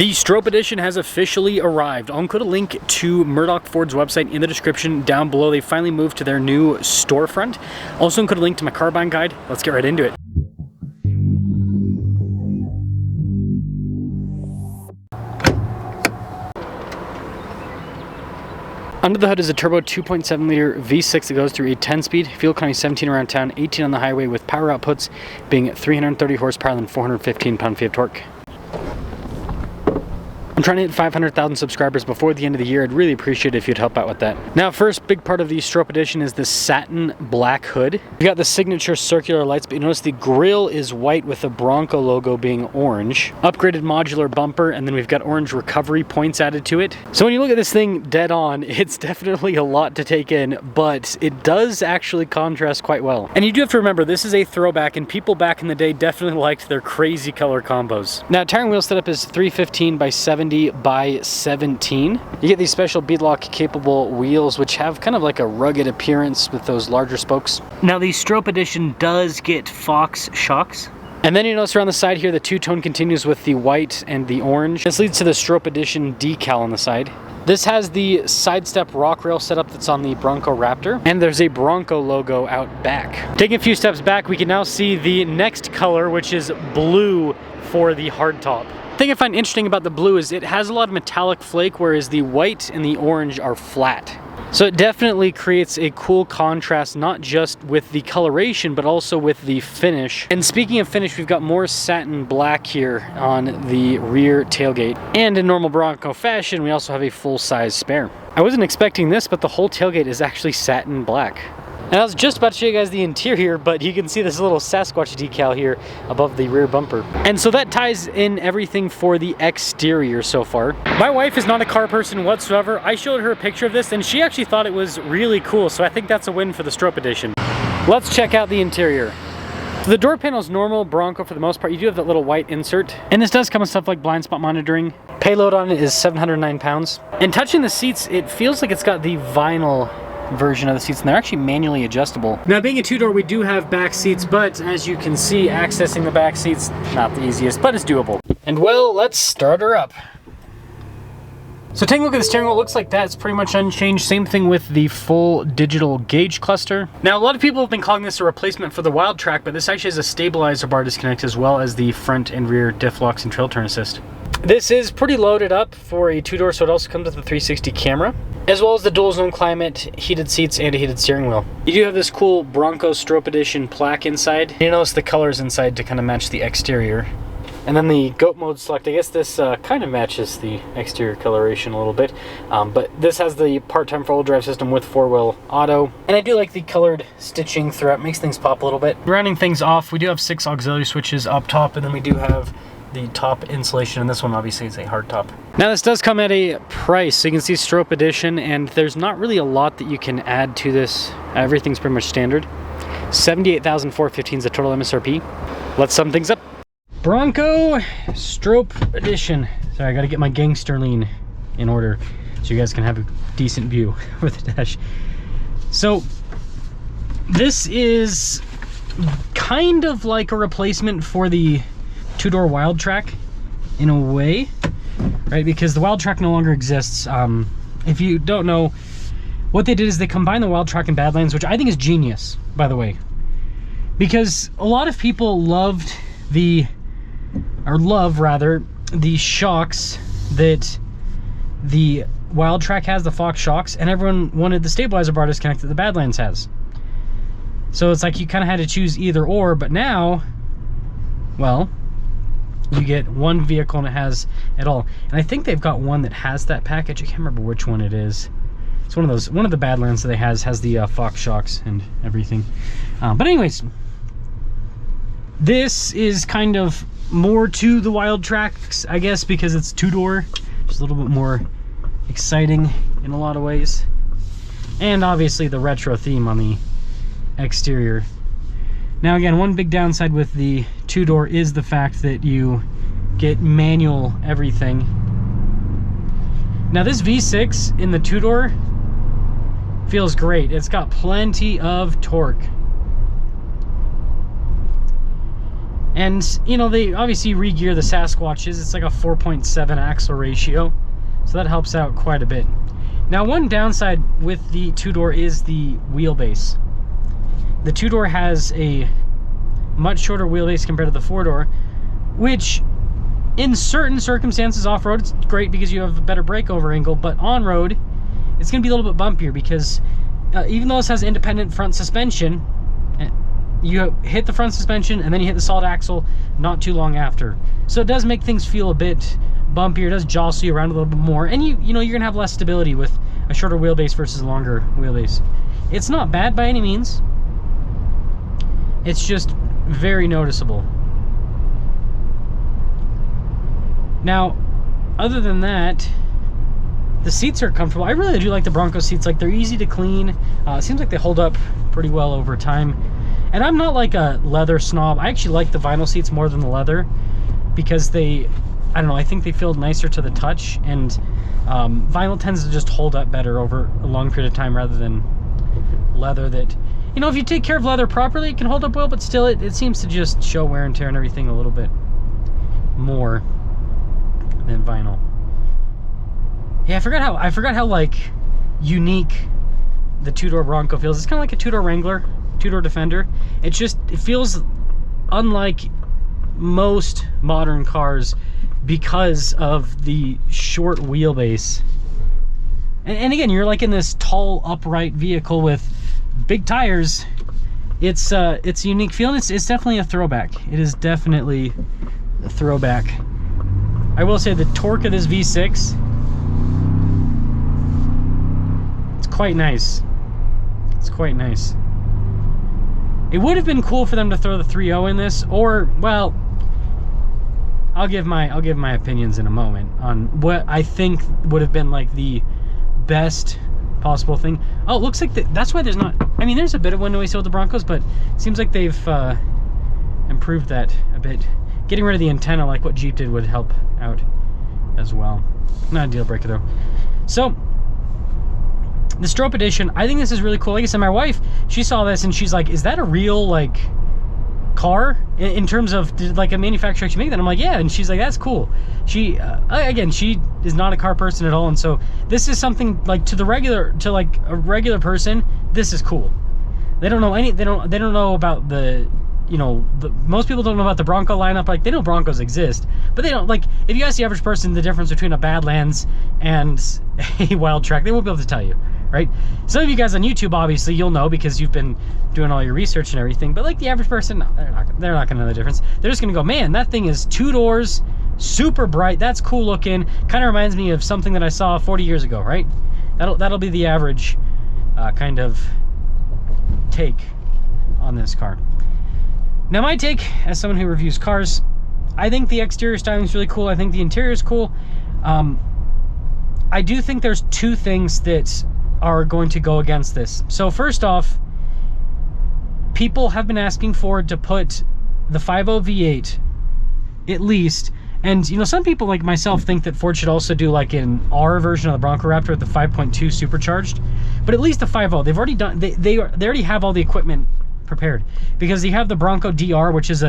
The Stroppe Edition has officially arrived. I'll include a link to Murdoch Ford's website in the description down below. They finally moved to their new storefront. Also include a link to my car buying guide. Let's get right into it. Under the hood is a turbo 2.7 liter V6 that goes through a 10-speed, fuel economy 17 around town, 18 on the highway, with power outputs being 330 horsepower and 415 pound-feet of torque. I'm trying to hit 500,000 subscribers before the end of the year. I'd really appreciate it if you'd help out with that. Now, first big part of the Stroppe Edition is the satin black hood. You got the signature circular lights, but you notice the grille is white with the Bronco logo being orange. Upgraded modular bumper, and then we've got orange recovery points added to it. So when you look at this thing dead on, it's definitely a lot to take in, but it does actually contrast quite well. And you do have to remember, this is a throwback, and people back in the day definitely liked their crazy color combos. Now, tire and wheel setup is 315 by 70 by 17. You get these special beadlock capable wheels, which have kind of like a rugged appearance with those larger spokes. Now, the Stroppe Edition does get Fox shocks. And then you notice around the side here, the two-tone continues with the white and the orange. This leads to the Stroppe Edition decal on the side. This has the side step rock rail setup that's on the Bronco Raptor, and there's a Bronco logo out back. Taking a few steps back, we can now see the next color, which is blue for the hardtop. The thing I find interesting about the blue is it has a lot of metallic flake, whereas the white and the orange are flat. So it definitely creates a cool contrast, not just with the coloration, but also with the finish. And speaking of finish, we've got more satin black here on the rear tailgate. And in normal Bronco fashion, we also have a full-size spare. I wasn't expecting this, but the whole tailgate is actually satin black. And I was just about to show you guys the interior, but you can see this little Sasquatch decal here above the rear bumper. And so that ties in everything for the exterior so far. My wife is not a car person whatsoever. I showed her a picture of this and she actually thought it was really cool. So I think that's a win for the Stroppe Edition. Let's check out the interior. So the door panel is normal Bronco for the most part. You do have that little white insert. And this does come with stuff like blind spot monitoring. Payload on it is 709 pounds. And touching the seats, it feels like it's got the vinyl version of the seats, and they're actually manually adjustable. Now, being a two-door, we do have back seats, but as you can see, accessing the back seats, not the easiest, but it's doable. And well, let's start her up. So taking a look at the steering wheel, it looks like that's pretty much unchanged. Same thing with the full digital gauge cluster. Now, a lot of people have been calling this a replacement for the Wild Track, but this actually has a stabilizer bar disconnect as well as the front and rear diff locks and trail turn assist. This is pretty loaded up for a two-door, so it also comes with a 360 camera, as well as the dual zone climate, heated seats, and a heated steering wheel. You do have this cool Bronco Stroppe Edition plaque inside. You notice the colors inside to kind of match the exterior. And then the goat mode select, I guess this kind of matches the exterior coloration a little bit, but this has the part-time four-wheel drive system with four-wheel auto. And I do like the colored stitching throughout, makes things pop a little bit. Rounding things off, we do have 6 auxiliary switches up top, and then we do have the top insulation, and this one obviously is a hard top. Now this does come at a price, so you can see Stroppe Edition, and there's not really a lot that you can add to this. Everything's pretty much standard. $78,415 is the total MSRP. Let's sum things up. Bronco Stroppe Edition. Sorry, I gotta get my gangster lean in order so you guys can have a decent view over the dash. So this is kind of like a replacement for the two-door Wild Track in a way, right? Because the Wild Track no longer exists. If you don't know, what they did is they combined the Wild Track and Badlands, which I think is genius, by the way, because a lot of people loved the shocks that the Wild Track has, the Fox shocks, and everyone wanted the stabilizer bar disconnect that the Badlands has. So it's like you kind of had to choose either or, but now, well, you get one vehicle and it has it all. And I think they've got one that has that package. I can't remember which one it is. It's one of those, one of the Badlands that they has the Fox shocks and everything. But anyways, this is kind of more to the Wild Tracks, I guess, because it's two-door, just a little bit more exciting in a lot of ways. And obviously the retro theme on the exterior. Now again, one big downside with the two-door is the fact that you get manual everything. Now this V6 in the two-door feels great. It's got plenty of torque. And, you know, they obviously re-gear the Sasquatches. It's like a 4.7 axle ratio, so that helps out quite a bit. Now, one downside with the two-door is the wheelbase. The two-door has a much shorter wheelbase compared to the four-door, which in certain circumstances off-road it's great because you have a better breakover angle, but on-road it's going to be a little bit bumpier because even though this has independent front suspension, you hit the front suspension and then you hit the solid axle not too long after. So it does make things feel a bit bumpier, it does jostle you around a little bit more, and you know, you're gonna have less stability with a shorter wheelbase versus a longer wheelbase. It's not bad by any means. It's just very noticeable. Now, other than that, the seats are comfortable. I really do like the Bronco seats. Like, they're easy to clean. It seems like they hold up pretty well over time. And I'm not like a leather snob. I actually like the vinyl seats more than the leather because they, I don't know, I think they feel nicer to the touch, and vinyl tends to just hold up better over a long period of time rather than leather that, you know, if you take care of leather properly, it can hold up well, but still it seems to just show wear and tear and everything a little bit more than vinyl. Yeah, I forgot how like unique the two-door Bronco feels. It's kind of like a two-door Wrangler, two-door Defender. It feels unlike most modern cars because of the short wheelbase. And again, you're like in this tall, upright vehicle with big tires. It's a unique feeling. It's definitely a throwback. It is definitely a throwback. I will say the torque of this V6, it's quite nice. It's quite nice. It would have been cool for them to throw the 3.0 in this, or, well, I'll give my opinions in a moment on what I think would have been like the best possible thing. Oh, it looks like that's why there's not, I mean, there's a bit of window AC with the Broncos, but it seems like they've improved that a bit. Getting rid of the antenna like what Jeep did would help out as well. Not a deal breaker though. So the Stroppe Edition, I think this is really cool. Like I said, my wife, she saw this and she's like, is that a real like car in terms of like a manufacturer actually make that? I'm like, yeah. And she's like, that's cool. She again, she is not a car person at all, and so this is something like to like a regular person, this is cool. They don't know they don't know about the, you know, most people don't know about the Bronco lineup. Like, they know Broncos exist, but they don't, like, if you ask the average person the difference between a Badlands and a Wildtrak, they won't be able to tell you, right? Some of you guys on YouTube, obviously, you'll know because you've been doing all your research and everything, but like the average person, no, they're not gonna know the difference. They're just gonna go, man, that thing is 2 doors, super bright, that's cool looking, kind of reminds me of something that I saw 40 years ago, right? That'll be the average kind of take on this car. Now, my take as someone who reviews cars, I think the exterior styling is really cool. I think the interior is cool. I do think there's 2 things that are going to go against this. So first off, people have been asking Ford to put the 5.0 V8 at least, and you know, some people like myself think that Ford should also do like an R version of the Bronco Raptor with the 5.2 supercharged, but at least the 5.0, they've already done, they already have all the equipment prepared, because you have the Bronco DR, which is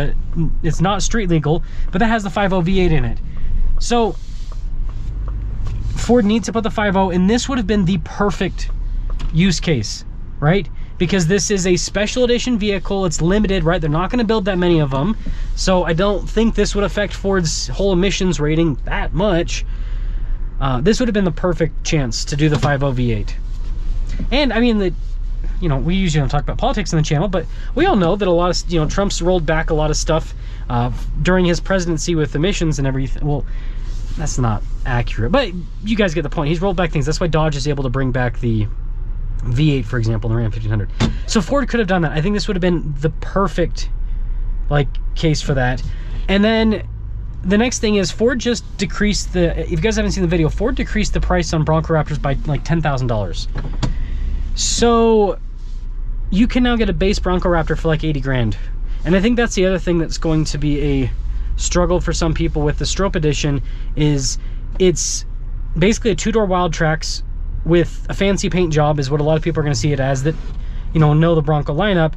it's not street legal, but that has the 5.0 V8 in it. So Ford needs to put the 5.0, and this would have been the perfect use case, right? Because this is a special edition vehicle, it's limited, right? They're not going to build that many of them, so I don't think this would affect Ford's whole emissions rating that much. This would have been the perfect chance to do the 5.0 V8. And I mean, you know, we usually don't talk about politics on the channel, but we all know that a lot of, you know, Trump's rolled back a lot of stuff during his presidency with emissions and everything. Well, that's not accurate, but you guys get the point. He's rolled back things. That's why Dodge is able to bring back the V8, for example, in the Ram 1500. So Ford could have done that. I think this would have been the perfect like case for that. And then the next thing is Ford just decreased if you guys haven't seen the video, Ford decreased the price on Bronco Raptors by like $10,000. So you can now get a base Bronco Raptor for like 80 grand. And I think that's the other thing that's going to be a struggle for some people with the Stroppe Edition, is it's basically a 2-door Wildtrak with a fancy paint job, is what a lot of people are going to see it as, that, you know the Bronco lineup,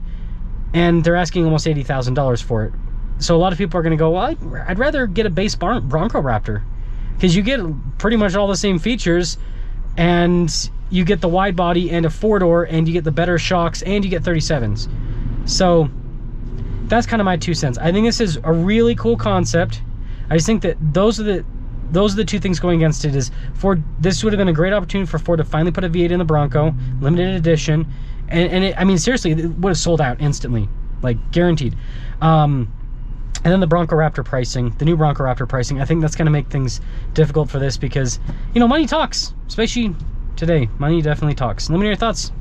and they're asking almost $80,000 for it. So a lot of people are going to go, well, I'd rather get a base Bronco Raptor, because you get pretty much all the same features, and you get the wide body and a 4-door, and you get the better shocks, and you get 37s. So that's kind of my 2 cents. I think this is a really cool concept. I just think that those are the two things going against it. Is Ford, this would have been a great opportunity for Ford to finally put a V8 in the Bronco, limited edition, and it, I mean, seriously, it would have sold out instantly, like guaranteed. And then the Bronco Raptor pricing, the new Bronco Raptor pricing, I think that's going to make things difficult for this, because, you know, money talks, especially today. Money definitely talks. Let me know your thoughts.